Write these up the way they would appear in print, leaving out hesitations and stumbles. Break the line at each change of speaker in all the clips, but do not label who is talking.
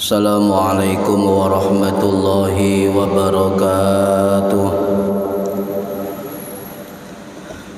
Assalamualaikum warahmatullahi wabarakatuh.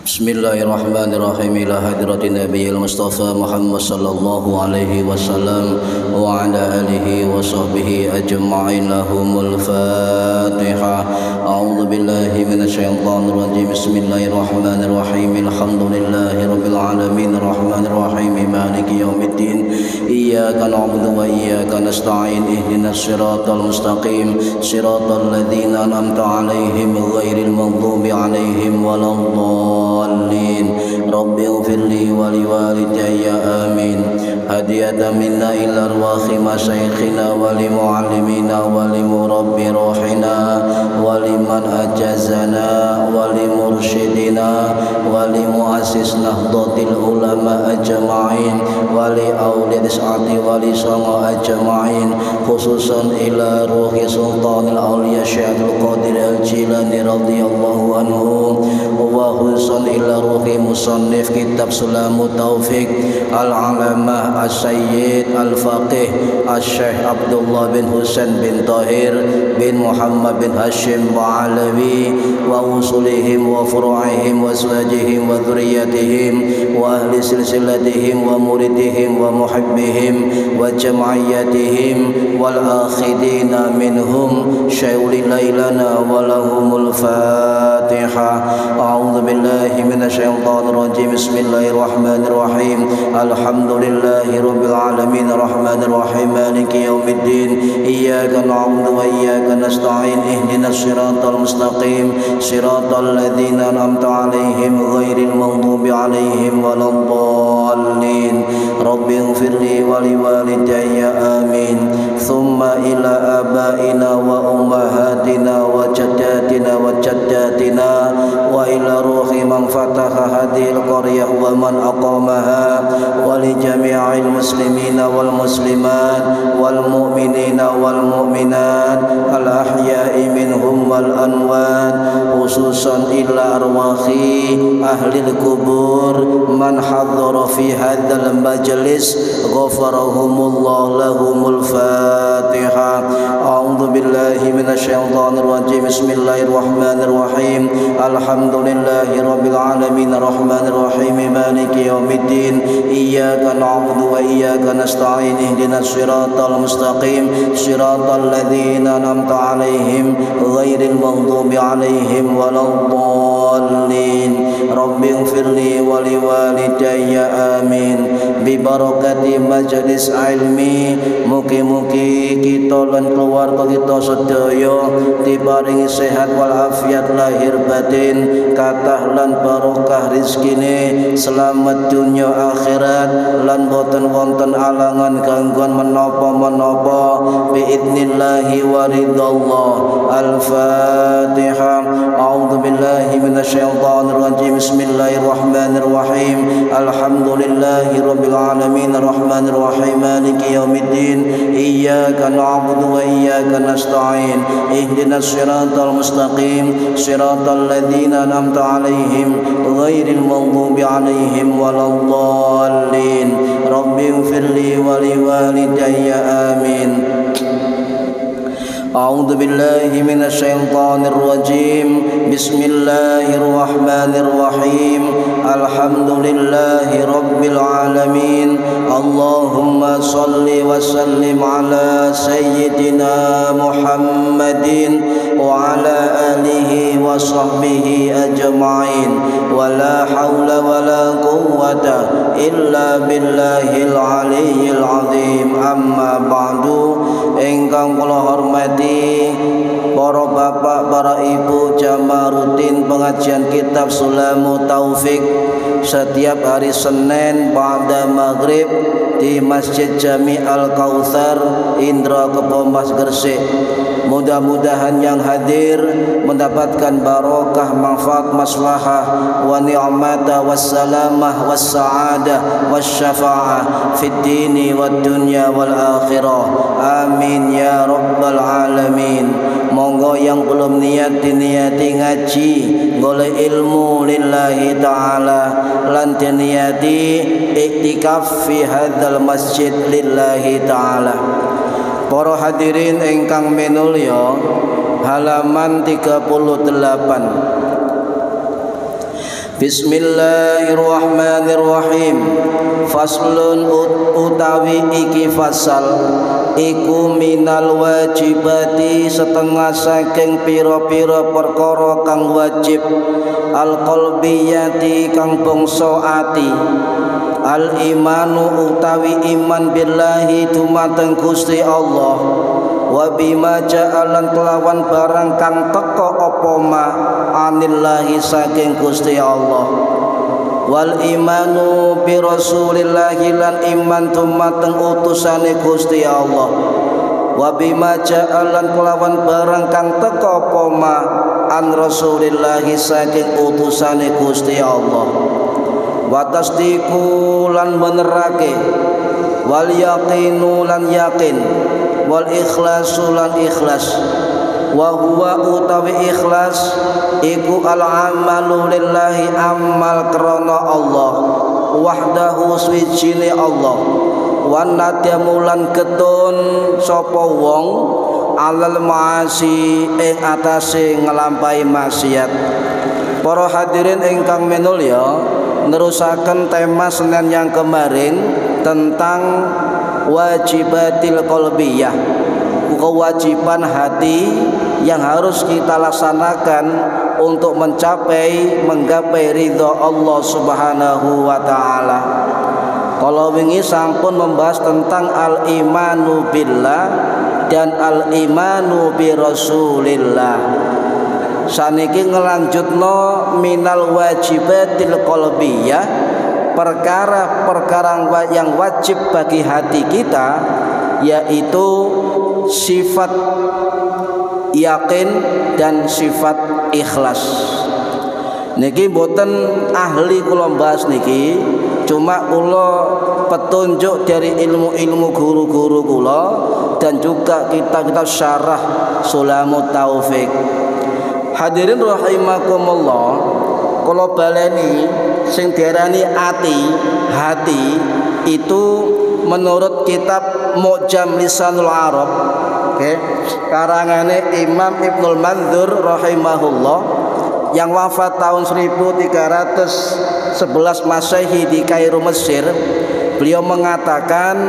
Bismillahirrahmanirrahim. Ila hadratin nabiyil mustafa Muhammad sallallahu alaihi wasallam wa ala alihi wa sahbihi ajma'in. Lahumul Fatihah. A'udzu billahi minasyaitonir rajim. Bismillahirrahmanirrahim. Alhamdulillahi rabbil alamin arrahmanir rahim maliki yaumiddin. Iyyaka na'budu wa iyyaka nasta'in. Ihdinas siratal mustaqim siratal ladzina an'amta 'alaihim ghairil maghdubi 'alaihim waladdallin. Rabbi ighfirli wa liwalidayya amin. Hadiyatan minna ila arwahi masyayikhina wa li muallimina wa li murabbi ruhina wa liman ajazana wa li mursyidina wa li muassis nahdlatil ulama ajma'in wa li awlid sa'ati wa li sama ajma'in, khususan ila ruhi sultanil awliya Syekhul Qadir Al-Jilani radhiyallahu anhu, wa khususan ila ruhi musannif kitab Sulamut Taufiq Al-Alamah As-Sayyid Al-Faqih Al-Syekh Abdullah bin Husain bin Tahir bin Muhammad bin Hashim Ba'alawi wa usulihim wa furu'ihim wa azwajihim wa dhurriyyatihim wa ahli silsilatihim wa muridihim wa muhibbihim wa jam'iyyatihim wal akhidina minhum syai'uli lailana wa lahumul Fatihah. A'udzu billahi minasyaitonir rajim. Bismillahirrahmanirrahim. Alhamdulillahi rabbil alamin arrahmanir rahim maliki yaumiddin. Iyyaka na'budu wa iyyaka nasta'in. Ihdinas siratal mustaqim siratal ladzina an'amta 'alaihim ghairil maghdubi 'alaihim waladdallin. Rabbi ighfirli wa liwalidayya amin. Thumma ila abaina wa ummahatina wa jaddatina wa jaddatina wa ila ruhi man fataha hadhil qaryah wa man aqamaha wa li jami'il muslimina wal muslimat wal mu'minina wal mu'minat al ahya'i minhum wal anwat, khususan ila arwahi ahlil kubur man hadhara fi hadzal majlis ghafarahumullah lahumul Fatihah. A'udzu billahi minasyaitonir rajim. Bismillahirrahmanirrahim. Alhamdulillahi rabbil alamin arrahmanir rahim maliki yaumiddin. Iyyaka na'budu wa iyyaka nasta'in. Ihdinas siratal mustaqim siratal ladzina an'amta 'alaihim ghairil maghdubi 'alaihim waladdallin. Rabbi ighfirli wa liwalidayya amin. Bi barakati majlis ilmi, mugi-mugi kita lan keluarga kita sedaya diparingi sehat wal afiat lahir batin, kathah lan barokah rezekine, selamat dunya akhirat lan boten wonten alangan gangguan menapa-menapa biidnillahi wa ridallah. Al-Fatihah. A'udzu billahi minasyaitonir rajim. Bismillahirrahmanirrahim. Alhamdulillahi rabbil alamin arrahmanir rahim maliki yaumiddin. Iyyaka na'budu wa iyyaka nasta'in. Ihdinas siratal mustaqim siratal ladzina an'amta 'alaihim ghairil maghdubi 'alaihim waladdallin. Rabbi ighfirli wa liwalidayya amin. A'udzu billahi minasyaitonir rajim. Bismillahirrahmanirrahim. Alhamdulillahi rabbil alamin. Allahumma shalli wa sallim ala sayyidina Muhammadin wa ala alihi wa sahbihi ajma'in. Wa la hawla wa la quwwata illa billahil aliyyil azim. Amma ba'du. Ingkang kula hormati para bapak, para ibu, jamaah rutin pengajian kitab Sulamut Taufiq setiap hari Senin ba'da maghrib di Masjid Jami Al-Kautsar Indra Kebomas Gresik. Mudah-mudahan yang hadir mendapatkan barokah, manfaat, maslahah wa ni'mata wassalamah wassa'adah wasyafa'ah fid dini wad dunya wal akhirah. Amin ya rabbal alamin. Monggo yang belum niat diniati ngaji golek ilmu lillahi ta'ala lan diniati iktikaf fi hadzal masjid lillahi ta'ala. Para hadirin ingkang minulya, halaman 38. Bismillahirrahmanirrahim. Faslun utawi iki fasal iku minal wajibati setengah saking pira-pira perkara kang wajib al qalbiyati kang bangsa ati. Al imanu utawi iman billahi dumateng Gusti Allah wa bima ja'alan kelawan barang kang teka apa ma anillahi saking Gusti Allah. Wal imanu bi rasulillahi lan iman dumateng utusane Gusti Allah. Wa bima ja'alan kelawan barang kang teka apa ma an rasulillahi saking utusane Gusti Allah. Wa tasdiqu lan benerake, wal yaqinu lan yakin, wal ikhlasu lan ikhlas. Wa huwa utawi ikhlas iku al amalu lillahi amal krana Allah wahdahu swijine Allah. Wan nadamu lan ketun sapa wong alal maasi ing atase ngelampahi maksiat. Para hadirin ingkang minulya, nerusaken tema Senin yang kemarin tentang wajibatil qalbiyah, kewajiban hati yang harus kita laksanakan untuk menggapai ridha Allah Subhanahu wa taala. Kalau wingi sampun membahas tentang al-imanu billah dan al-imanu bi rasulillah. Saniki ngelanjutno minal wajibatil qalbiyah, perkara-perkara yang wajib bagi hati kita, yaitu sifat yakin dan sifat ikhlas. Niki mboten ahli kula bahas niki, cuma kula petunjuk dari ilmu-ilmu guru-guru kula dan juga kitab-kitab syarah Sulamut Taufik. Hadirin rahimakumullah, kula baleni sing diarani hati itu menurut kitab Mu'jam Lisanul Arab, karangane Imam Ibnul Mandzur rahimahullah yang wafat tahun 1311 Masehi di Kairo, Mesir. Beliau mengatakan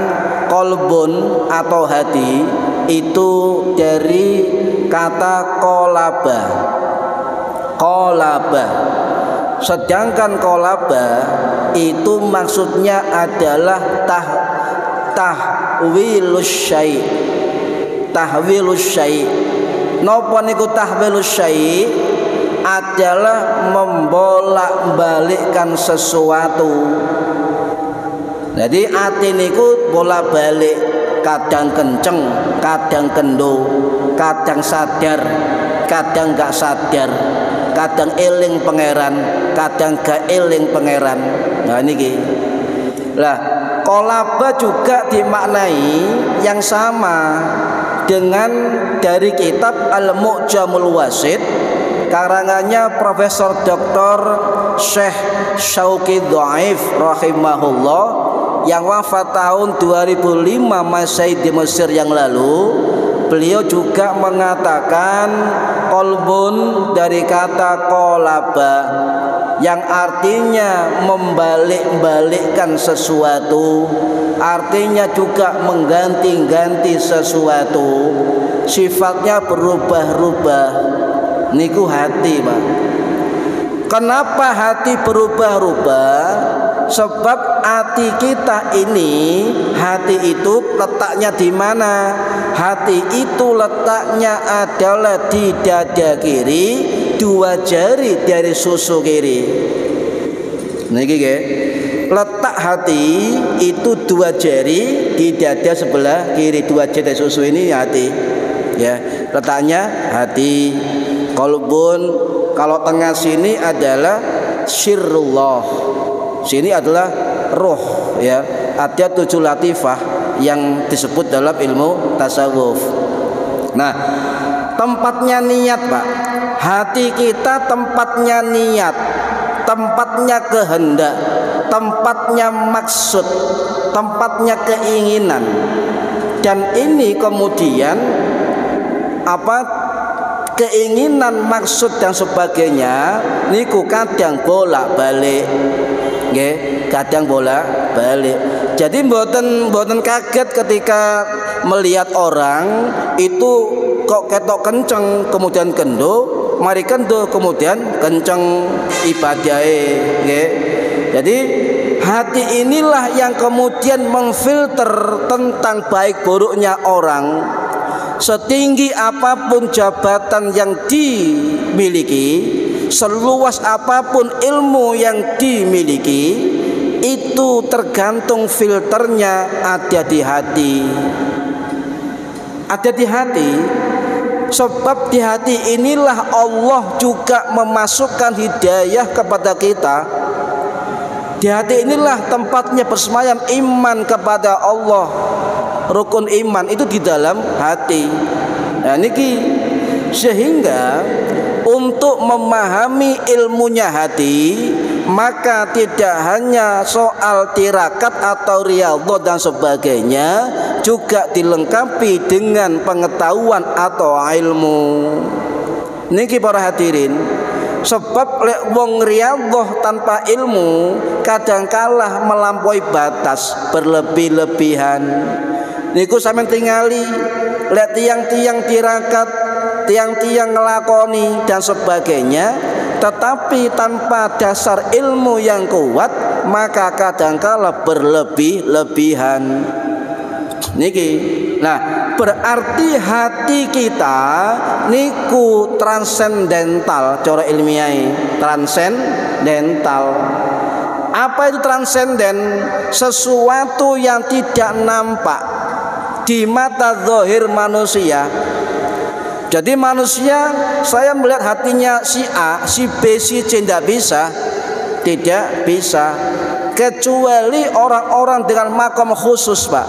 qalbun atau hati itu dari kata qalaba. Sedangkan qalaba itu maksudnya adalah tahwilus syai. Napa niku tahwilus syai? Adalah membolak-balikkan sesuatu. Jadi ati niku bolak-balik, kadang kenceng, kadang kendo, kadang sadar, kadang gak sadar, kadang eling pangeran, kadang gak eling pangeran. Nah niki. Lah, qalaba juga dimaknai yang sama dengan dari kitab Al-Mu'jamul Wasit karangannya Profesor Dr. Syekh Syauqi Dhaif rahimahullah yang wafat tahun 2005 Masehi di Mesir yang lalu. Beliau juga mengatakan qalbun dari kata qalaba yang artinya membalik-balikkan sesuatu, artinya juga mengganti-ganti sesuatu, sifatnya berubah-ubah. Niku hati, Pak. Kenapa hati berubah-ubah? Sebab hati kita ini, hati itu letaknya di mana? Hati itu letaknya adalah di dada kiri, 2 jari dari susu kiri. Niki nggih. Letak hati itu 2 jari di dada sebelah kiri, 2 jari dari susu ini hati. Ya, letaknya hati. Qalbun, kalau tengah sini adalah sirrullah. Sini adalah roh, ya. Ada 7 latifah yang disebut dalam ilmu tasawuf. Nah, tempatnya niat, Pak. Hati kita tempatnya niat, tempatnya kehendak, tempatnya maksud, tempatnya keinginan. Dan ini kemudian keinginan, maksud dan sebagainya niku kadang bolak-balik, nggih, kadang bolak-balik. Jadi mboten kaget ketika melihat orang itu kok ketok kenceng kemudian kendo, mari kendo kemudian kenceng ibadahe, nggih. Jadi hati inilah yang kemudian memfilter tentang baik buruknya orang. Setinggi apapun jabatan yang dimiliki, seluas apapun ilmu yang dimiliki, itu tergantung filternya ada di hati. Ada di hati. Sebab di hati inilah Allah juga memasukkan hidayah kepada kita. Di hati inilah tempatnya bersemayam iman kepada Allah. Rukun iman itu di dalam hati. Nah niki, sehingga untuk memahami ilmunya hati, maka tidak hanya soal tirakat atau riyadhah dan sebagainya, juga dilengkapi dengan pengetahuan atau ilmu. Niki para hadirin, sebab lek wong riyadhah tanpa ilmu kadangkala melampaui batas, berlebih-lebihan. Niku sampeyan tingali lek tiang-tiang tirakat, tiang-tiang ngelakoni dan sebagainya, tetapi tanpa dasar ilmu yang kuat, maka kadangkala berlebih-lebihan. Niki, nah berarti hati kita niku transendental, cara ilmiah transendental. Apa itu transenden? Sesuatu yang tidak nampak di mata zahir manusia. Jadi manusia, saya melihat hatinya si A, si B, si C tidak bisa. Kecuali orang-orang dengan makom khusus, Pak,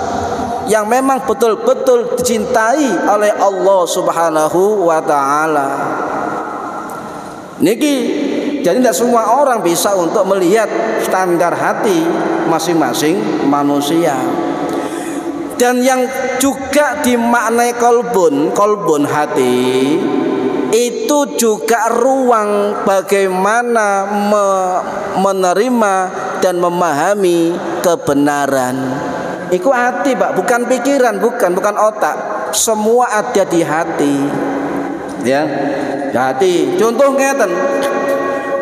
yang memang betul-betul dicintai oleh Allah Subhanahu wa ta'ala. Niki, jadi tidak semua orang bisa untuk melihat standar hati masing-masing manusia. Dan yang juga dimaknai kolbun hati, itu juga ruang bagaimana menerima dan memahami kebenaran. Itu hati, Pak, bukan pikiran, bukan otak. Semua ada di hati. Ya, hati. Contoh ngeten.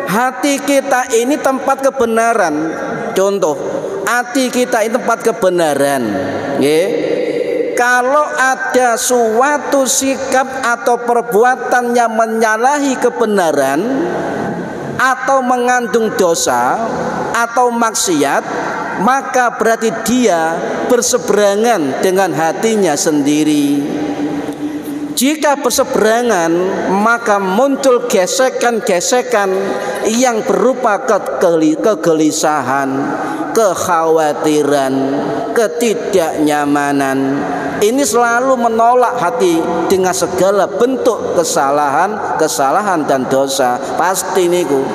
Hati kita ini tempat kebenaran. Contoh, hati kita ini tempat kebenaran. Kalau ada suatu sikap atau perbuatan yang menyalahi kebenaran atau mengandung dosa atau maksiat, maka berarti dia berseberangan dengan hatinya sendiri. Jika berseberangan, maka muncul gesekan-gesekan yang berupa kegelisahan, kekhawatiran, ketidaknyamanan. Ini selalu menolak hati dengan segala bentuk kesalahan dan dosa. Pasti niku.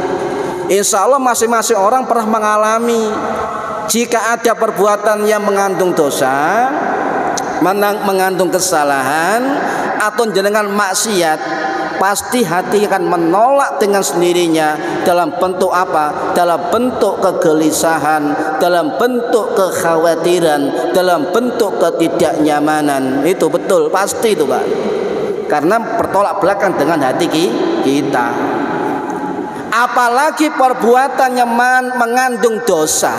Insya Allah masing-masing orang pernah mengalami. Jika ada perbuatan yang mengandung dosa, mengandung kesalahan atau jenengan maksiat, pasti hati akan menolak dengan sendirinya. Dalam bentuk apa? Dalam bentuk kegelisahan, dalam bentuk kekhawatiran, dalam bentuk ketidaknyamanan. Itu betul, pasti itu, Pak. Karena bertolak belakang dengan hati kita. Apalagi perbuatan yang mengandung dosa,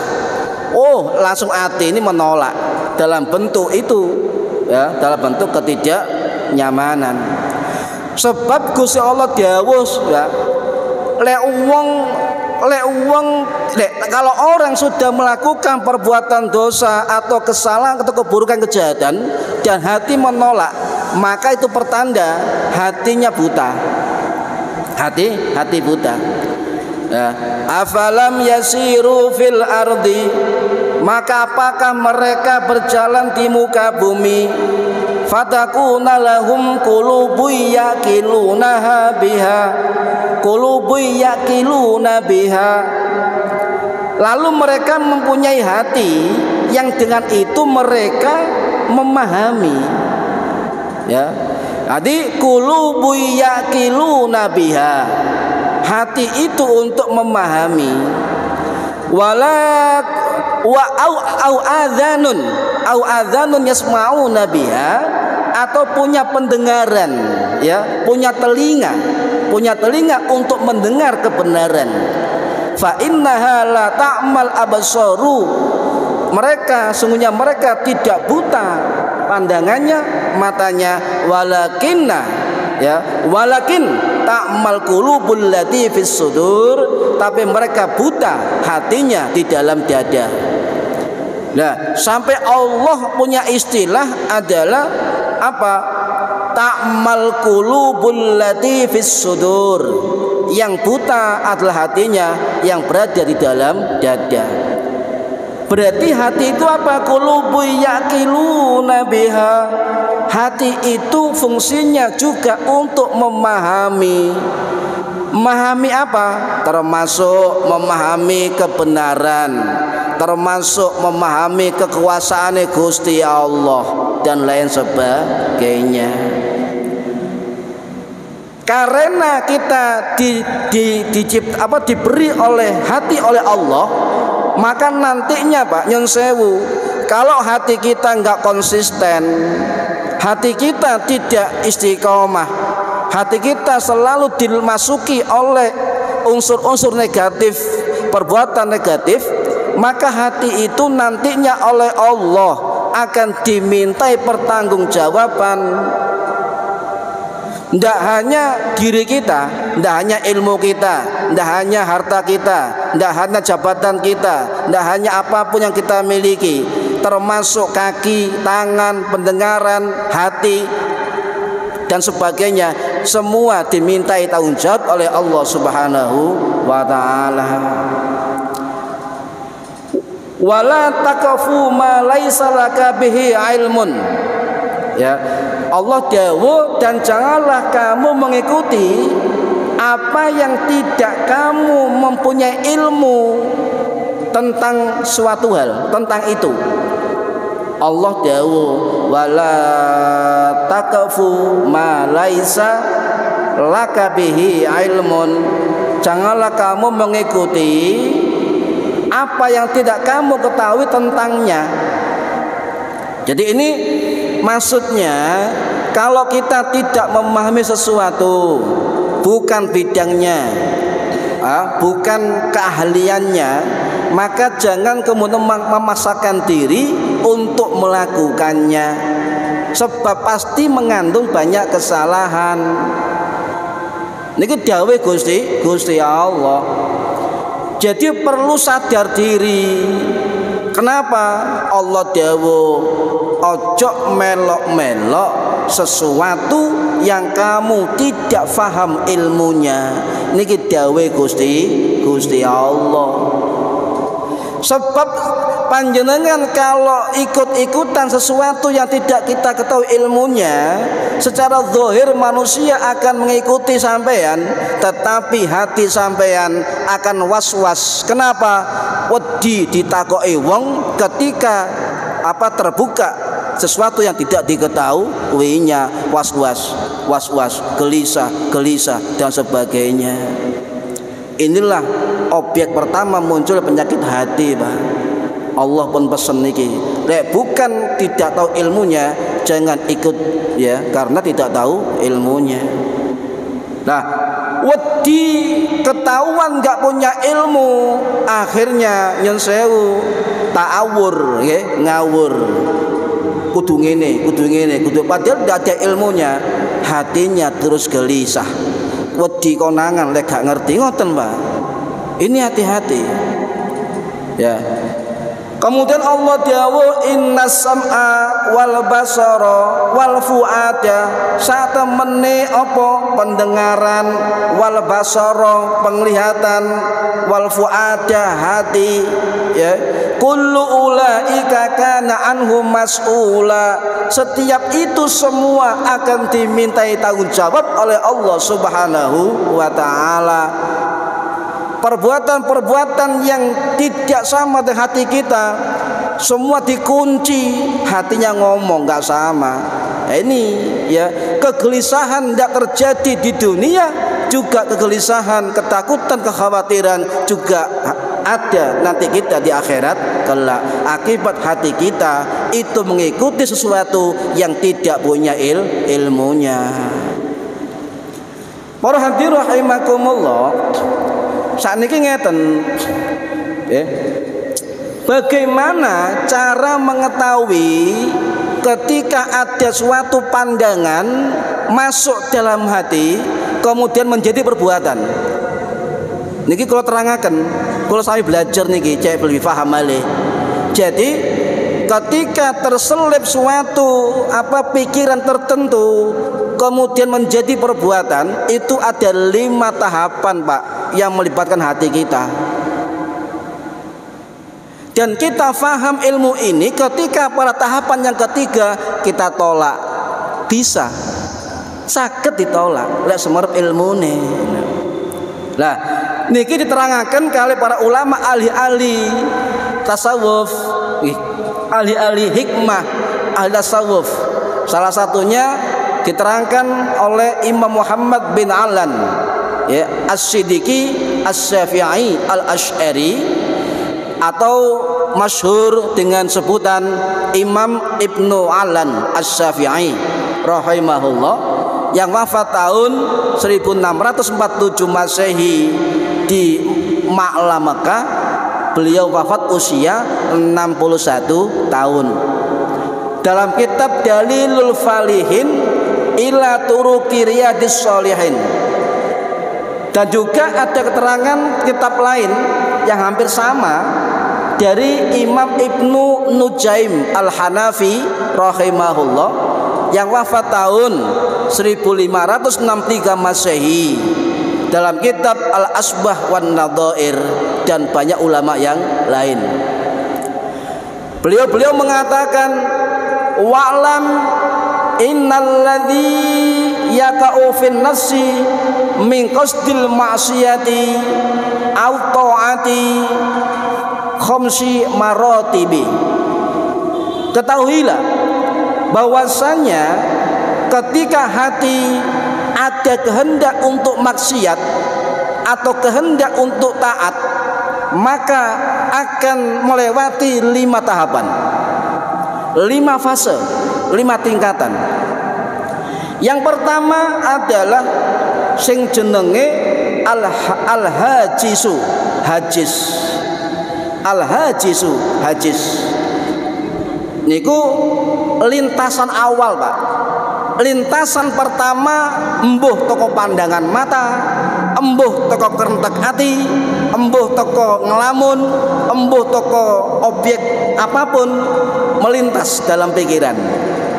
langsung hati ini menolak dalam bentuk itu, ya, dalam bentuk ketidaknyamanan. Sebab Gusti Allah dawuh, ya, kalau orang sudah melakukan perbuatan dosa atau kesalahan atau keburukan kejahatan dan hati menolak, maka itu pertanda hatinya buta. Hati buta. Ya. Afalam yasiru fil ardi, maka apakah mereka berjalan di muka bumi, fatakuna lahum qulubun yaqiluna biha, lalu mereka mempunyai hati yang dengan itu mereka memahami. Ya. Jadi qulubu yaqiluna biha. Hati itu untuk memahami. Wala wa au adzanun yasma'una biha, atau punya pendengaran, ya, punya telinga untuk mendengar kebenaran. Fa innaha la ta'mal absaru. Mereka sungguhnya mereka tidak buta pandangannya, matanya, walakin ta'mal qulubul lati fis sudur, tapi mereka buta hatinya di dalam dada. Nah, sampai Allah punya istilah adalah apa? Ta'mal qulubul lati fis sudur. Yang buta adalah hatinya yang berada di dalam dada. Berarti hati itu apa? Qulubu yaqiluna biha. Hati itu fungsinya juga untuk memahami. Memahami apa? Termasuk memahami kebenaran, termasuk memahami kekuasaan Gusti Allah dan lain sebagainya. Karena kita diberi oleh hati oleh Allah, maka nantinya Pak nyun sewu, kalau hati kita nggak konsisten, hati kita tidak istiqomah, hati kita selalu dimasuki oleh unsur-unsur negatif, perbuatan negatif, maka hati itu nantinya oleh Allah akan dimintai pertanggungjawaban. Tidak hanya diri kita, tidak hanya ilmu kita, tidak hanya harta kita, tidak hanya jabatan kita, tidak hanya apapun yang kita miliki, termasuk kaki, tangan, pendengaran, hati, dan sebagainya, semua dimintai tanggung jawab oleh Allah Subhanahu wa ta'ala. Wala taqfu ma laisa laka bihi ilmun. Ya, Allah dawuh, dan janganlah kamu mengikuti apa yang tidak kamu mempunyai ilmu tentang suatu hal, tentang itu. Allah dawuh, wala taqfu ma laisa laka bihi ilmun. Janganlah kamu mengikuti apa yang tidak kamu ketahui tentangnya. Jadi ini maksudnya, kalau kita tidak memahami sesuatu, bukan bidangnya, bukan keahliannya, maka jangan kemudian memaksakan diri untuk melakukannya, sebab pasti mengandung banyak kesalahan. Niki dawuh Gusti Allah. Jadi perlu sadar diri. Kenapa Allah dawuh, ojo melok-melok sesuatu yang kamu tidak faham ilmunya. Niki dawuh Gusti Allah. Sebab panjenengan kalau ikut-ikutan sesuatu yang tidak kita ketahui ilmunya, secara zahir manusia akan mengikuti sampean, tetapi hati sampean akan was-was. Kenapa? Wedi ditakoki wong ketika terbuka sesuatu yang tidak diketahuinya, was-was, gelisah dan sebagainya. Inilah objek pertama muncul penyakit hati, Pak. Allah pun pesen niki, bukan tidak tahu ilmunya, jangan ikut ya, karena tidak tahu ilmunya. Nah, wedi ketahuan nggak punya ilmu, akhirnya nyun sewu ta'awur, ya, ngawur. Kudu ngene, padahal tidak ada ilmunya, hatinya terus gelisah. Wedi konangan lek gak ngerti ngoten, Pak. Ini hati-hati. Ya. Kemudian Allah dawuh, innas sam'a wal basara wal fuada. Satemene apa pendengaran, wal basara penglihatan, wal fuada hati, ya. Kullu ulaika kana anhum mas'ula. Setiap itu semua akan dimintai tanggung jawab oleh Allah Subhanahu wa ta'ala. Perbuatan-perbuatan yang tidak sama dengan hati kita, semua dikunci, hatinya ngomong nggak sama. Ini ya, kegelisahan tidak terjadi di dunia, juga kegelisahan, ketakutan, kekhawatiran juga ada nanti kita di akhirat kelak, akibat hati kita itu mengikuti sesuatu yang tidak punya ilmunya. Para hadirin rahimakumullah, sakniki ngeten bagaimana cara mengetahui ketika ada suatu pandangan masuk dalam hati kemudian menjadi perbuatan. Niki kalau terangkan, kalau saya belajar niki cek lebih paham malih. Jadi ketika terselip suatu pikiran tertentu kemudian menjadi perbuatan, itu ada 5 tahapan Pak yang melibatkan hati kita. Dan kita faham ilmu ini ketika pada tahapan yang ketiga kita tolak, bisa sakit ditolak lek semerep ilmune. Lah niki diterangkan kali para ulama ahli-ahli tasawuf, ahli-ahli hikmah, ahli tasawuf. Salah satunya diterangkan oleh Imam Muhammad bin Alan ya, As-Siddiqi As-Syafi'i Al-Asy'ari, atau masyhur dengan sebutan Imam Ibnu Alan As-Syafi'i rahimahullah, yang wafat tahun 1647 Masehi di Ma'la Mekah. Beliau wafat usia 61 tahun. Dalam kitab Dalilul Falihin ila Turuqi Riyadhis Shalihin, dan juga ada keterangan kitab lain yang hampir sama dari Imam Ibnu Nujaim Al-Hanafi rahimahullah, yang wafat tahun 1563 Masehi, dalam kitab Al-Asbah wan Nadhair, dan banyak ulama yang lain. Beliau mengatakan, wa'lam innalladzi yaka'u fin nafsi min qasdil ma'siyati au ta'ati khamsi maratibi. Ketahuilah bahwasanya ketika hati ada kehendak untuk maksiat atau kehendak untuk taat, maka akan melewati 5 tahapan, 5 fase, 5 tingkatan. Yang pertama adalah sing jenenge al-hajisu, hajis. Al-hajisu, hajis niku lintasan awal Pak. Lintasan pertama embuh toko pandangan mata, embuh toko kerentek hati, embuh toko ngelamun, embuh toko objek apapun melintas dalam pikiran.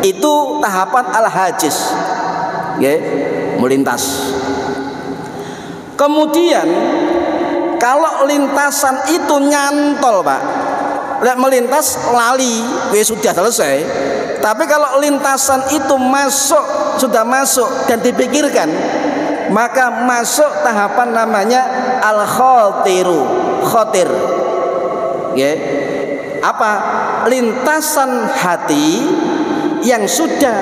Itu tahapan al-hajis, melintas. Kemudian kalau lintasan itu nyantol Pak, lek melintas lali, sudah selesai. Tapi kalau lintasan itu sudah masuk dan dipikirkan, maka masuk tahapan namanya al-khotiru, khotir. Apa? Lintasan hati yang sudah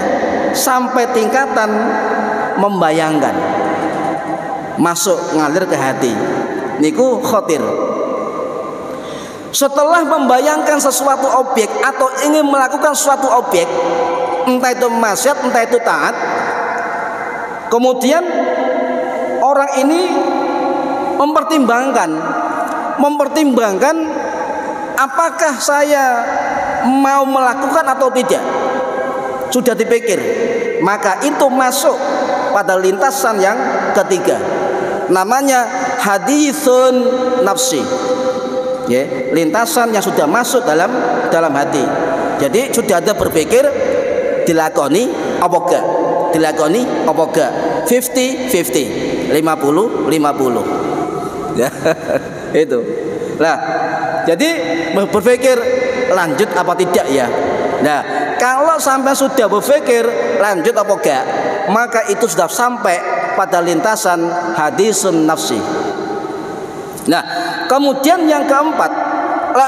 sampai tingkatan membayangkan, masuk ngalir ke hati. Niku khotir. Setelah membayangkan sesuatu objek atau ingin melakukan suatu objek, entah itu maksiat, entah itu taat, kemudian orang ini mempertimbangkan apakah saya mau melakukan atau tidak. Sudah dipikir, maka itu masuk pada lintasan yang ketiga, namanya haditsun nafsi. Lintasan yang sudah masuk dalam hati. Jadi sudah ada berpikir, dilakoni apa enggak, dilakoni apa enggak, 50-50, 50-50 ya. Itu lah, jadi berpikir lanjut apa tidak ya. Nah, kalau sampai sudah berpikir lanjut apa enggak, maka itu sudah sampai pada lintasan hadisun nafsi. Nah, kemudian yang keempat,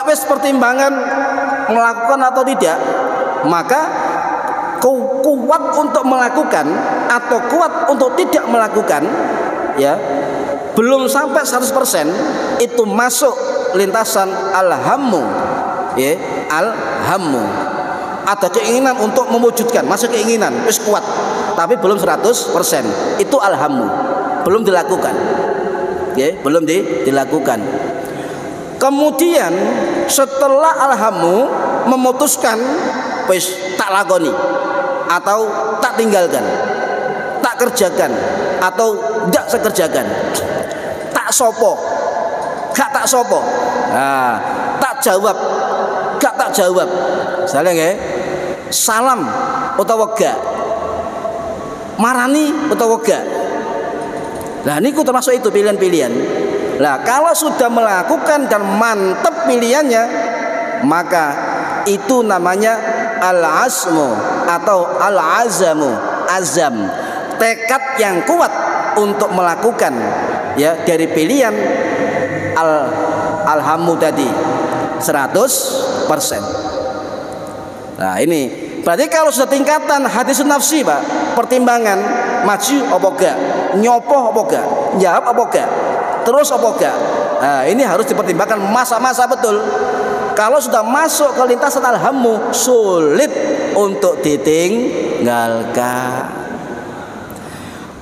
wis pertimbangan melakukan atau tidak, maka kuat untuk melakukan atau kuat untuk tidak melakukan, ya, belum sampai 100% itu masuk lintasan al-hammu, ya, al-hammu. Ada keinginan untuk mewujudkan, masuk keinginan, wis kuat, tapi belum 100%, itu al-hammu, belum dilakukan, ya, belum dilakukan. Kemudian setelah al-hammu memutuskan, wis tak lakoni atau tak tinggalkan, tak kerjakan atau tidak sekerjakan, tak sopo, gak tak sopo, nah, tak jawab, gak tak jawab, misalnya ya, salam utawa gak, marani utawa gak. Nah ini termasuk itu pilihan-pilihan. Nah kalau sudah melakukan dan mantap pilihannya, maka itu namanya al-azmu atau al-azamu, azam, tekad yang kuat untuk melakukan, ya, dari pilihan al-hammu tadi 100%. Nah ini berarti kalau sudah tingkatan hadisun nafsi, Pak, pertimbangan maju apa gak, nyopoh apa gak, jawab apa gak, terus apa gak. Nah ini harus dipertimbangkan masa-masa betul. Kalau sudah masuk ke lintasan al-hammu, sulit untuk ditinggalkan.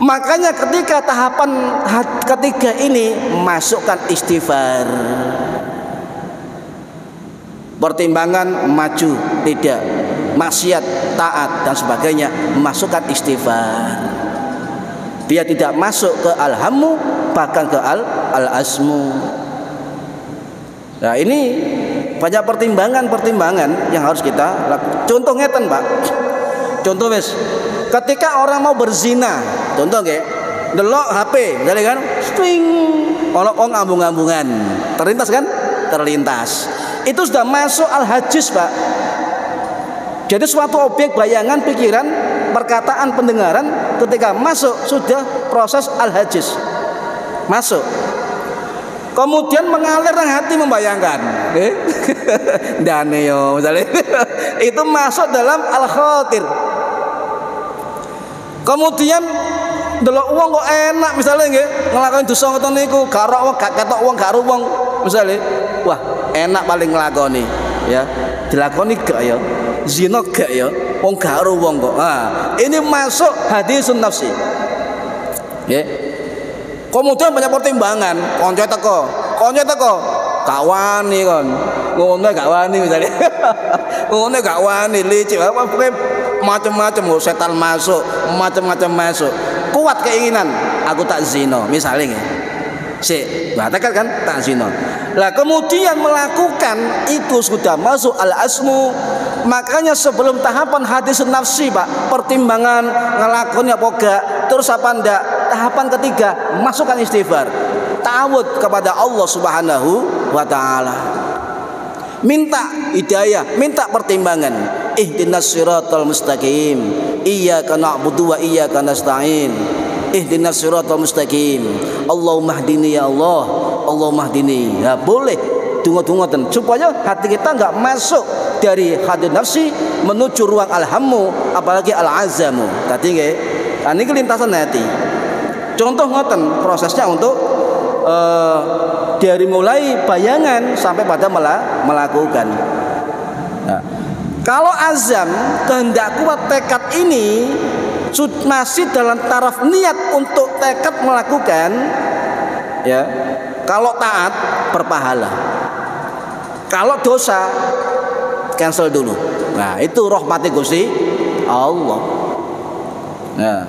Makanya ketika tahapan ketiga ini, masukkan istighfar. Pertimbangan maju, tidak, maksiat, taat dan sebagainya, masukkan istighfar. Biar tidak masuk ke al-hammu, bahkan ke al-azmu. Nah ini banyak pertimbangan yang harus kita lakukan. Contoh ngeten, Pak. Contoh wis, ketika orang mau berzina, contoh nggih, delok HP, jadi kan, swing, ono wong ambung-ambungan, terlintas kan? Terlintas. Itu sudah masuk al-hajis, Pak. Jadi suatu objek bayangan, pikiran, perkataan, pendengaran, ketika masuk sudah proses al-hajis, masuk. Kemudian mengalir nang hati, membayangkan, dane yo misalnya, itu masuk dalam al-khatir. Kemudian delok wong kok enak misalnya nggih, nglakoni dosa ngoten niku, karo wong gak ketok wong gak wong misalnya, wah enak paling nglakoni, ya, dilakoni gak ya, zina gak ya, wong gak wong kok. Nah, ini masuk hadisun nafsi. Nggih. Kemudian banyak pertimbangan, konco teko, gak wani kon, ngono gak wani misalnya, ngono gak wani, licik, apa macam-macam, setan masuk, macam-macam masuk, kuat keinginan, aku tak zina, misalnya, batalkan kan, tak zina. Lah kemudian melakukan itu sudah masuk al-azmu. Makanya sebelum tahapan hadisun nafsi, Pak, pertimbangan ngelakoni apa gak, terus apa ndak, tahapan ketiga masukkan istighfar, ta'awud kepada Allah Subhanahu wa ta'ala, minta hidayah, minta pertimbangan. Ihdinas siratal mustaqim, iyyaka na'budu wa iyyaka nasta'in, ihdinas siratal mustaqim, Allahumma hdini ya Allah, Allahumma hdini. Ya boleh dungo-dungoten supaya hati kita enggak masuk dari hadis nafsi menuju ruang al-hammu, apalagi al-azamu. Tadi nggih, ini lintasan hati. Contoh ngoten prosesnya untuk dari mulai bayangan sampai pada melakukan. Nah, kalau azam, kehendak kuat, tekad ini masih dalam taraf niat untuk tekad melakukan, ya. Kalau taat berpahala, kalau dosa cancel dulu. Nah itu rahmati Gusti Allah. Nah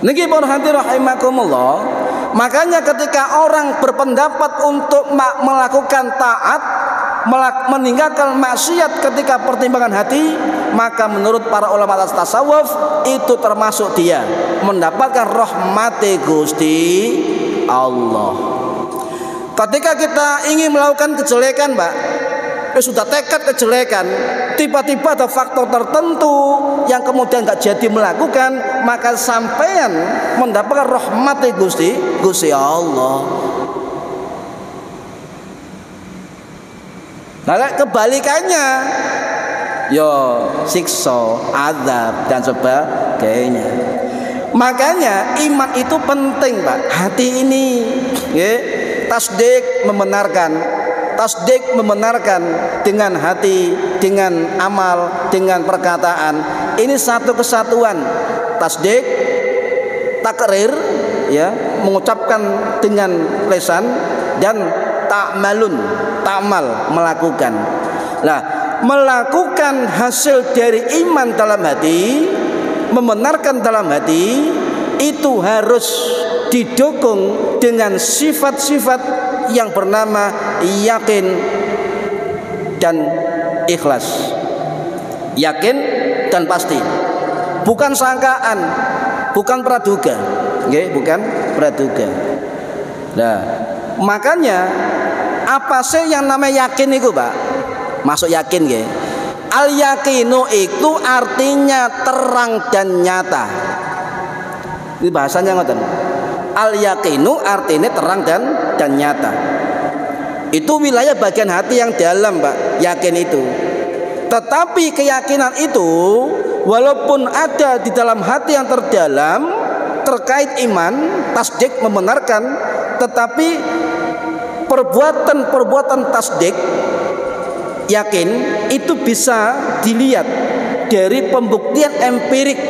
niki para hadirin rahimakumullah. Makanya ketika orang berpendapat untuk melakukan taat, meninggalkan maksiat ketika pertimbangan hati, maka menurut para ulama tasawuf itu termasuk dia mendapatkan rahmati Gusti Allah. Ketika kita ingin melakukan kejelekan, Pak, sudah tekad kejelekan, tiba-tiba ada faktor tertentu yang kemudian nggak jadi melakukan, maka sampean mendapatkan rahmat Gusti Allah. Nah, kebalikannya, yo siksa, azab dan sebagainya. Makanya iman itu penting, Pak. Hati ini ya, tasdik membenarkan dengan hati, dengan amal, dengan perkataan. Ini satu kesatuan. Tasdik, takrir ya, mengucapkan dengan lisan, dan ta'malun, ta'mal, melakukan. Nah, melakukan hasil dari iman dalam hati, membenarkan dalam hati, itu harus didukung dengan sifat-sifat yang bernama yakin dan ikhlas. Yakin dan pasti, bukan sangkaan, bukan praduga, okay? Bukan praduga. Nah, makanya apa sih yang namanya yakin itu, Pak? Masuk yakin, okay? Al yakinu itu artinya terang dan nyata. Ini bahasanya ngoten. Al yakinu artinya terang dan nyata. Itu wilayah bagian hati yang dalam, Pak. Yakin itu. Tetapi keyakinan itu walaupun ada di dalam hati yang terdalam terkait iman, tasdik, membenarkan, tetapi perbuatan tasdik, yakin, itu bisa dilihat dari pembuktian empirik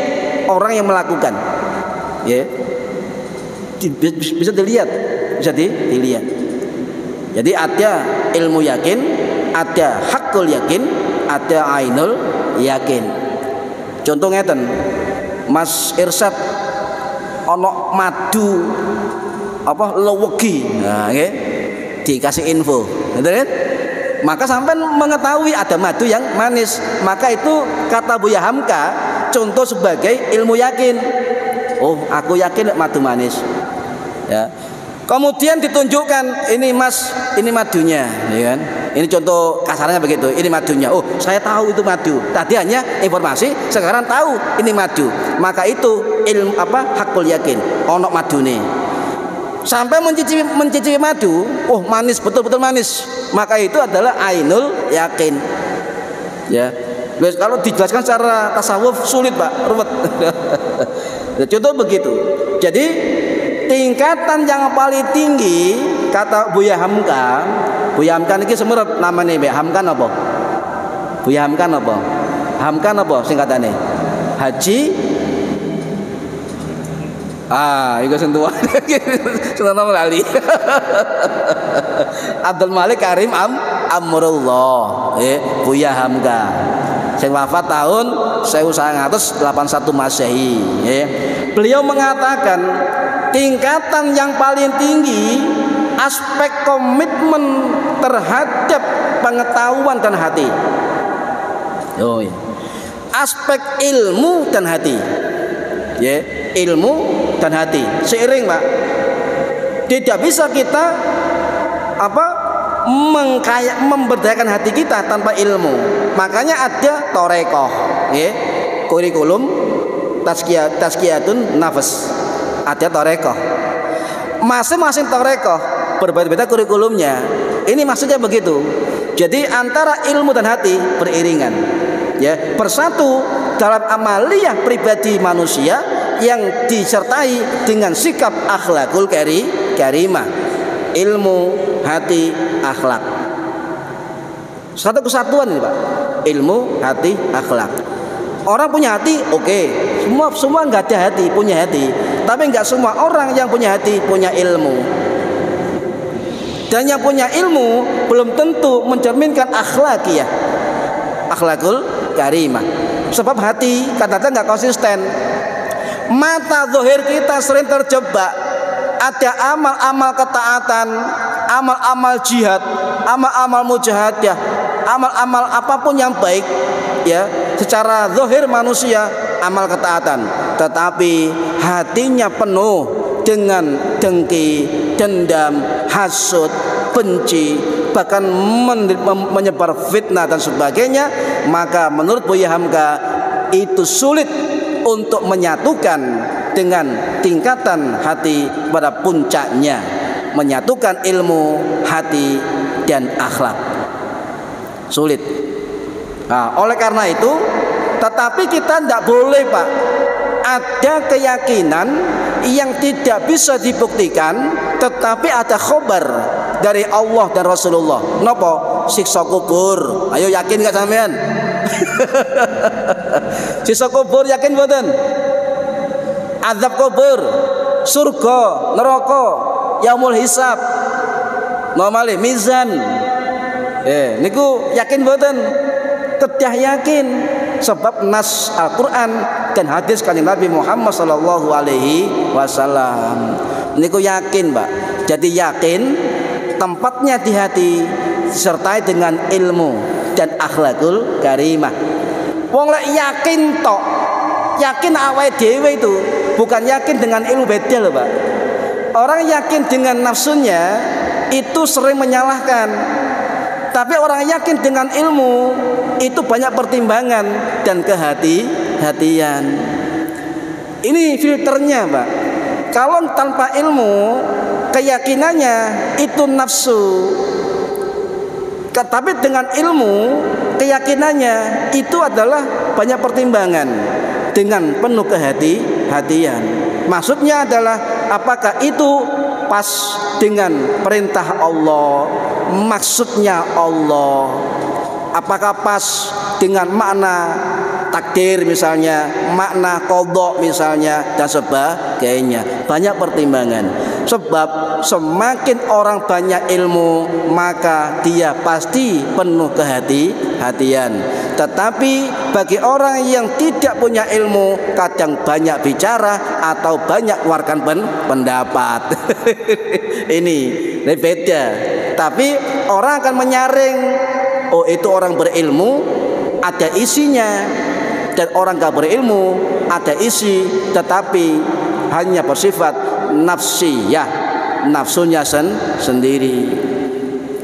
orang yang melakukan, ya, bisa dilihat. Jadi ada ilmu yakin, ada hakul yakin, ada ainul yakin. Contoh ngeten, Mas Irsyad ono madu apa lewegi, nah, okay? Dikasih info, gitu kan? Maka sampai mengetahui ada madu yang manis. Maka itu kata Buya Hamka contoh sebagai ilmu yakin. Oh, aku yakin madu manis, ya. Kemudian ditunjukkan, ini Mas, ini madunya, ya kan? Ini contoh kasarnya begitu. Ini madunya. Oh, saya tahu itu madu. Tadi hanya informasi, sekarang tahu ini madu. Maka itu ilmu apa? Hakul yakin. Ono madune. Sampai mencicipi madu, oh manis, betul-betul manis. Maka itu adalah ainul yakin. Ya. Kalau dijelaskan secara tasawuf sulit, Pak, ruwet. Contoh begitu. Jadi tingkatan yang paling tinggi kata Buya Hamka ini semerep namanya Mbak Hamkan apa? Buya Hamkan apa? Hamkan apa singkatannya? Haji itu sentuhan sentuhan lali. Abdul Malik Karim Amrullah, Buya Hamka, sing wafat tahun 1981 Masehi. Beliau mengatakan tingkatan yang paling tinggi aspek komitmen terhadap pengetahuan dan hati. Oh ya. Aspek ilmu dan hati. Ya, ilmu dan hati seiring, Pak. Tidak bisa kita memberdayakan hati kita tanpa ilmu. Makanya ada torekoh, ya, kurikulum tazkiyatun nafas. Ada torekoh. Masing-masing torekoh berbeda-beda kurikulumnya. Ini maksudnya begitu. Jadi antara ilmu dan hati beriringan, ya, bersatu dalam amaliyah pribadi manusia yang disertai dengan sikap akhlakul karimah. Ilmu, hati, akhlak. Satu kesatuan ini, Pak. Ilmu, hati, akhlak. Orang punya hati, oke. Semua nggak ada hati, punya hati. Tapi nggak semua orang yang punya hati punya ilmu. Dan yang punya ilmu belum tentu mencerminkan akhlakiyah, akhlakul karimah. Sebab hati kadang-kadang nggak konsisten. Mata zahir kita sering terjebak. Ada amal-amal ketaatan, amal-amal jihad, amal-amal mujahadah, amal-amal apapun yang baik, ya, secara zahir manusia amal ketaatan, tetapi hatinya penuh dengan dengki, dendam, hasud, benci, bahkan menyebar fitnah dan sebagainya. Maka menurut Buya Hamka itu sulit untuk menyatukan dengan tingkatan hati pada puncaknya, menyatukan ilmu, hati, dan akhlak. Sulit. Nah, oleh karena itu, tetapi kita tidak boleh Pak, ada keyakinan yang tidak bisa dibuktikan, tetapi ada khabar dari Allah dan Rasulullah. Napa? Siksa kubur. Ayo yakin gak sampean? Siksa kubur yakin mboten? Azab kubur, surga, neraka, yaumul hisab, nomale mizan. Niku yakin mboten? Kedah yakin, sebab nas Al-Qur'an dan hadis kanjeng Nabi Muhammad sallallahu alaihi wasallam. Niku yakin, Pak. Jadi yakin tempatnya di hati disertai dengan ilmu dan akhlakul karimah. Wong lek yakin tok, yakin awake dhewe itu, bukan yakin dengan ilmu beda loh, Pak. Orang yakin dengan nafsunya itu sering menyalahkan. Tapi orang yakin dengan ilmu itu banyak pertimbangan dan kehati-hatian. Ini filternya, Pak. Kalau tanpa ilmu, keyakinannya itu nafsu. Tapi dengan ilmu, keyakinannya itu adalah banyak pertimbangan dengan penuh kehati-hatian. Maksudnya adalah apakah itu pas dengan perintah Allah, maksudnya Allah, apakah pas dengan makna takdir misalnya, makna qadha misalnya, dan sebagainya. Banyak pertimbangan. Sebab semakin orang banyak ilmu, maka dia pasti penuh kehati-hatian. Tetapi bagi orang yang tidak punya ilmu, kadang banyak bicara atau banyak warkan pendapat. Ini beda. Tapi orang akan menyaring, oh itu orang berilmu, ada isinya, dan orang gak berilmu ada isi, tetapi hanya bersifat nafsiyah, nafsunya sendiri.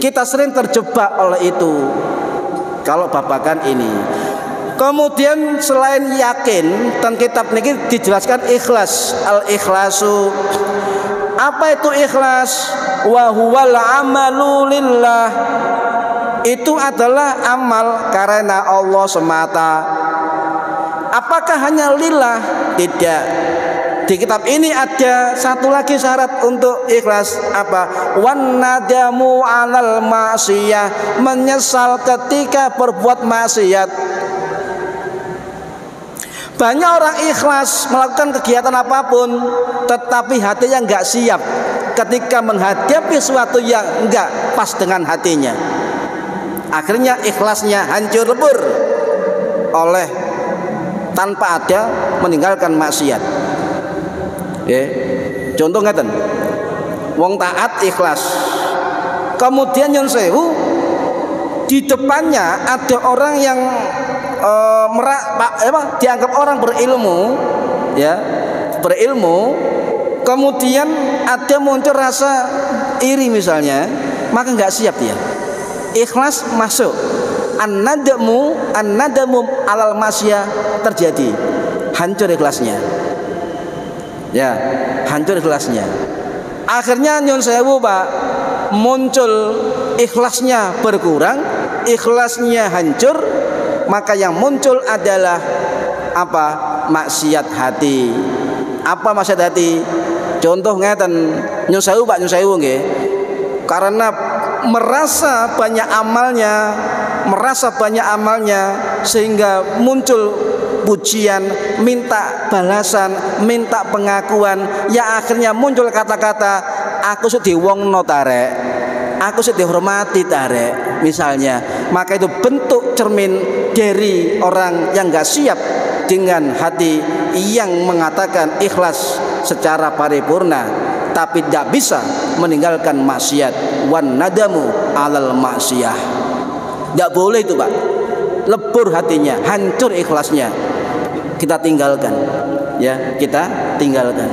Kita sering terjebak oleh itu kalau babakan ini. Kemudian selain yakin, dan kitab ini dijelaskan ikhlas, al-ikhlasu. Apa itu ikhlas? Wa huwal amalu lillah. Itu adalah amal karena Allah semata. Apakah hanya lillah? Tidak. Di kitab ini ada satu lagi syarat untuk ikhlas. Apa? Wan nadamu 'alal ma'siyah, menyesal ketika berbuat maksiat. Banyak orang ikhlas melakukan kegiatan apapun, tetapi hatinya enggak siap ketika menghadapi sesuatu yang enggak pas dengan hatinya. Akhirnya ikhlasnya hancur lebur oleh tanpa ada meninggalkan maksiat. Contoh ngeten, wong taat ikhlas, kemudian nyun sewu di depannya ada orang yang dianggap orang berilmu, ya berilmu, kemudian ada muncul rasa iri misalnya, maka nggak siap dia. Ikhlas masuk, an-nadamu alal masyah terjadi, hancur ikhlasnya. Ya, hancur ikhlasnya. Akhirnya nyun sewu, Pak, muncul ikhlasnya berkurang, ikhlasnya hancur, maka yang muncul adalah apa? Maksiat hati. Apa maksiat hati? Contoh ngeten, nyun sewu, Pak, nyun sewu nggih. Karena merasa banyak amalnya sehingga muncul pujian, minta balasan, minta pengakuan, ya akhirnya muncul kata-kata aku sudah diwongno tarek, aku sudah dihormati tarek misalnya. Maka itu bentuk cermin dari orang yang gak siap dengan hati yang mengatakan ikhlas secara paripurna, tapi tidak bisa meninggalkan maksiat. Wan nadamu alal maksiyah, tidak boleh itu, Pak. Lebur hatinya, hancur ikhlasnya, kita tinggalkan, ya kita tinggalkan.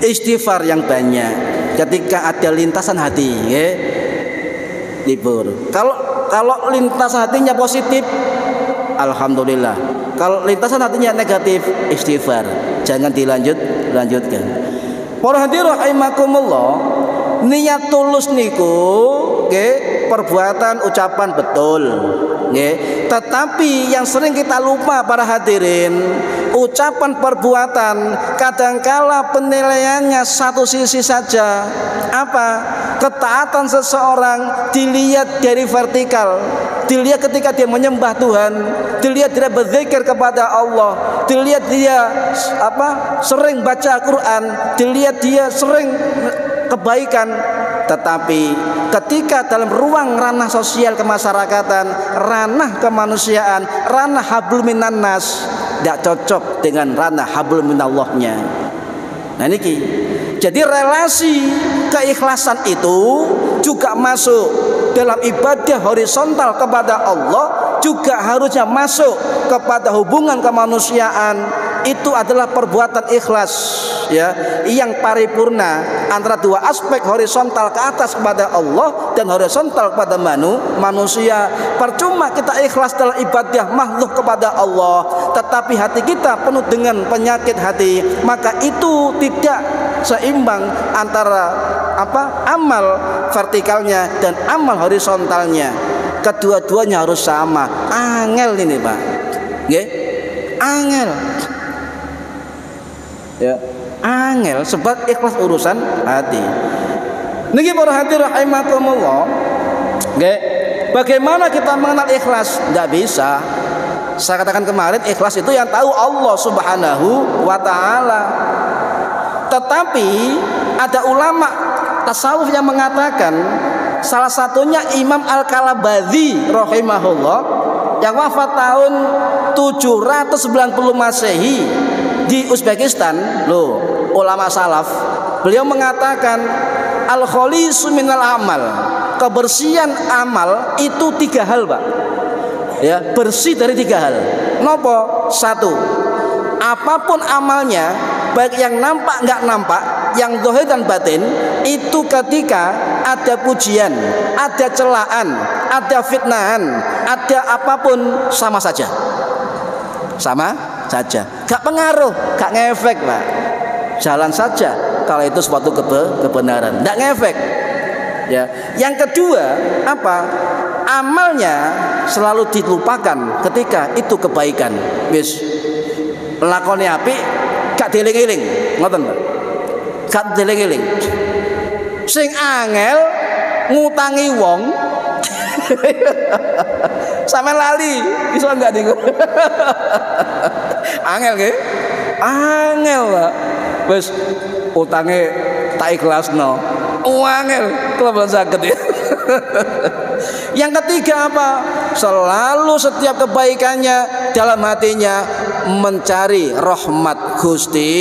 Istighfar yang banyak ketika ada lintasan hati, ya, libur. Kalau lintasan hatinya positif, alhamdulillah. Kalau lintasan hatinya negatif, istighfar, jangan dilanjutkan. Para hadirin rahimakumullah, niat tulus niku, perbuatan ucapan betul. nggih. Tetapi yang sering kita lupa para hadirin, ucapan perbuatan kadangkala penilaiannya satu sisi saja. Apa? Ketaatan seseorang dilihat dari vertikal, dilihat ketika dia menyembah Tuhan, dilihat dia berzikir kepada Allah, dilihat dia sering baca Quran, dilihat dia sering kebaikan. Tetapi ketika dalam ruang ranah sosial kemasyarakatan, ranah kemanusiaan, ranah hablum minan nas, tidak cocok dengan ranah hablum minallahnya. Nah niki, jadi relasi keikhlasan itu juga masuk dalam ibadah horizontal kepada Allah, juga harusnya masuk kepada hubungan kemanusiaan. Itu adalah perbuatan ikhlas, ya, yang paripurna antara dua aspek, horizontal ke atas kepada Allah dan horizontal kepada manusia. Percuma kita ikhlas dalam ibadah makhluk kepada Allah, tetapi hati kita penuh dengan penyakit hati, maka itu tidak seimbang antara amal vertikalnya dan amal horizontalnya. Kedua-duanya harus sama. Angel ini, Pak. Nggih? Angel. Ya, angel sebab ikhlas urusan hati. Niki para hadirin rahimakumullah. Nggih. Bagaimana kita mengenal ikhlas? Tidak bisa. Saya katakan kemarin, ikhlas itu yang tahu Allah Subhanahu wa taala. Tetapi ada ulama tasawuf yang mengatakan, salah satunya Imam Al-Kalabadhi rahimahullah yang wafat tahun 790 Masehi di Uzbekistan, loh, ulama salaf. Beliau mengatakan al-khalisu minal amal, kebersihan amal itu 3 hal, Pak. Ya, bersih dari 3 hal. Nopo? 1, apapun amalnya, baik yang nampak nggak nampak, yang zahir dan batin, itu ketika ada pujian, ada celaan, ada fitnahan, ada apapun, sama saja. Sama saja, gak pengaruh, gak ngefek, Pak. Jalan saja kalau itu suatu kebenaran, gak ngefek. Ya. Yang kedua, apa? Amalnya selalu dilupakan ketika itu kebaikan. Wis lakoni apik gak dieling-eling, ngoten, Pak. Gak dieling-eling. Sing angel ngutangi wong sampe lali, iso enggak niku? Angel nggih? Angel, Pak. Wis utange tak ikhlasno. Angel kula saged ya. Yang ketiga apa? Selalu setiap kebaikannya dalam hatinya mencari rahmat Gusti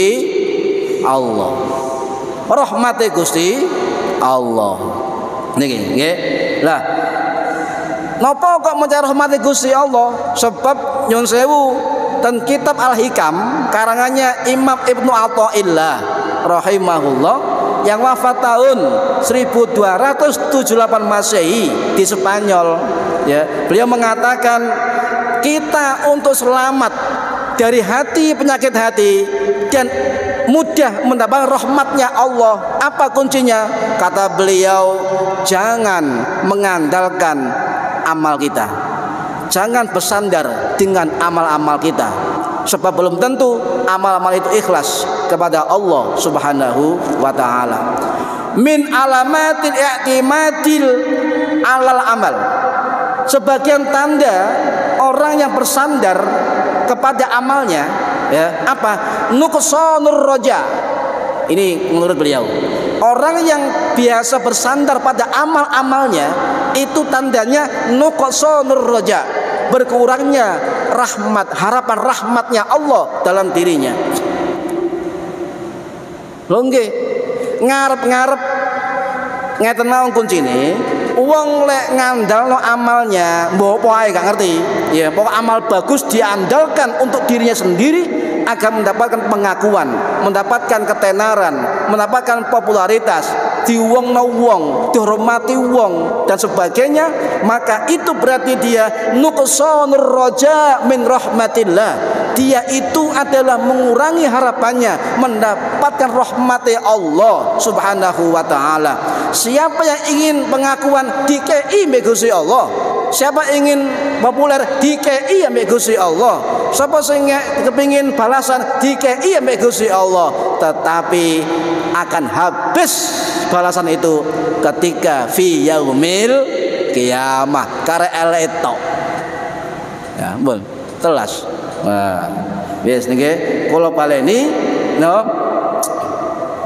Allah. Rahmate Gusti Allah. Niki nggih. Lah, napa kok mencari rahmat Gusti Allah? Sebab nyun sewu dan kitab Al-Hikam karangannya Imam Ibnu Athaillah rahimahullah yang wafat tahun 1278 Masehi di Spanyol, ya. Beliau mengatakan kita untuk selamat dari hati, penyakit hati, dan mudah mendapat rahmatnya Allah, apa kuncinya? Kata beliau, jangan mengandalkan amal kita, jangan bersandar dengan amal-amal kita, sebab belum tentu amal-amal itu ikhlas kepada Allah Subhanahu wa ta'ala. Min alamatil i'timadil alal amal, sebagian tanda orang yang bersandar kepada amalnya, ya, apa? Nuqsanur roja. Ini menurut beliau, orang yang biasa bersandar pada amal-amalnya itu tandanya nuqsanur roja, berkurangnya rahmat, harapan rahmatnya Allah dalam dirinya. Lho nggih, ngarep-ngarep ngeten mawon kuncine. Wong lek ngandalno amalnya, mbok apa ae gak ngerti. Ya, pokok amal bagus diandalkan untuk dirinya sendiri agar mendapatkan pengakuan, mendapatkan ketenaran, mendapatkan popularitas, diwongno wong, dihormati wong dan sebagainya, maka itu berarti dia nuqsanur roja min rahmatillah. Dia itu adalah mengurangi harapannya mendapatkan rahmat Allah Subhanahu wa ta'ala. Siapa yang ingin pengakuan dikei Gusti Allah, Siapa ingin populer dikei ambek Gusti Allah. Siapa sing kepingin balasan dikei ambek Gusti Allah. Tetapi akan habis balasan itu ketika fi yaumil kiamah kare eleto. Ya, bol, telas. Nah, wis niki kula baleni no.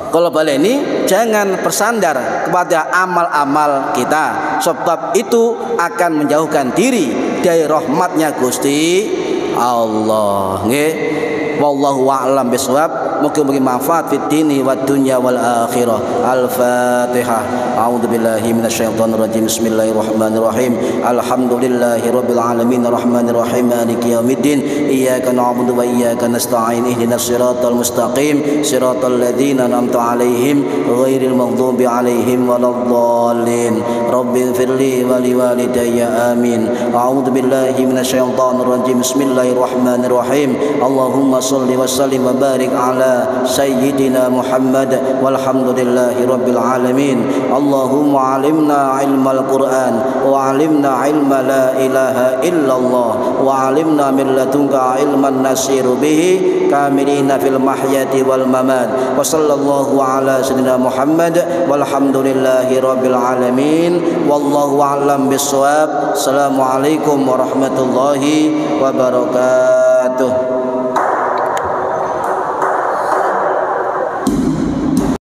Kalau baleni jangan bersandar kepada amal-amal kita, sebab itu akan menjauhkan diri dari rahmatnya Gusti Allah. Nggih. Wallahu a'lam bishawab. Mugi-mugi manfaat fid dini wad dunya wal akhirah. Al-Fatihah. A'udzubillahi minasyaitonir rajim. Bismillahirrahmanirrahim. Alhamdulillahirabbil alamin arrahmanir rahim maliki yaumiddin. Iyyaka na'budu wa iyyaka nasta'in. Ihdinas siratal mustaqim. Siratal ladzina an'amta 'alaihim ghairil maghdubi 'alaihim waladdallin. Rabbighfirli wa liwalidayya amin. A'udzubillahi minasyaitonir rajim. Bismillahirrahmanirrahim. Allahumma shalli wa sallim wa barik ala sayyidina Muhammad walhamdulillahi rabbil alamin. Allahumma alimna ilmal Qur'an wa alimna ilma la ilaha illallah wa alimna min ladunka ilman nasiru bihi kamilina fil mahyati wal mamat. Wa sallallahu ala sayyidina Muhammad walhamdulillahi rabbil alamin. Wallahu a'lam bissawab. Assalamualaikum warahmatullahi wabarakatuh.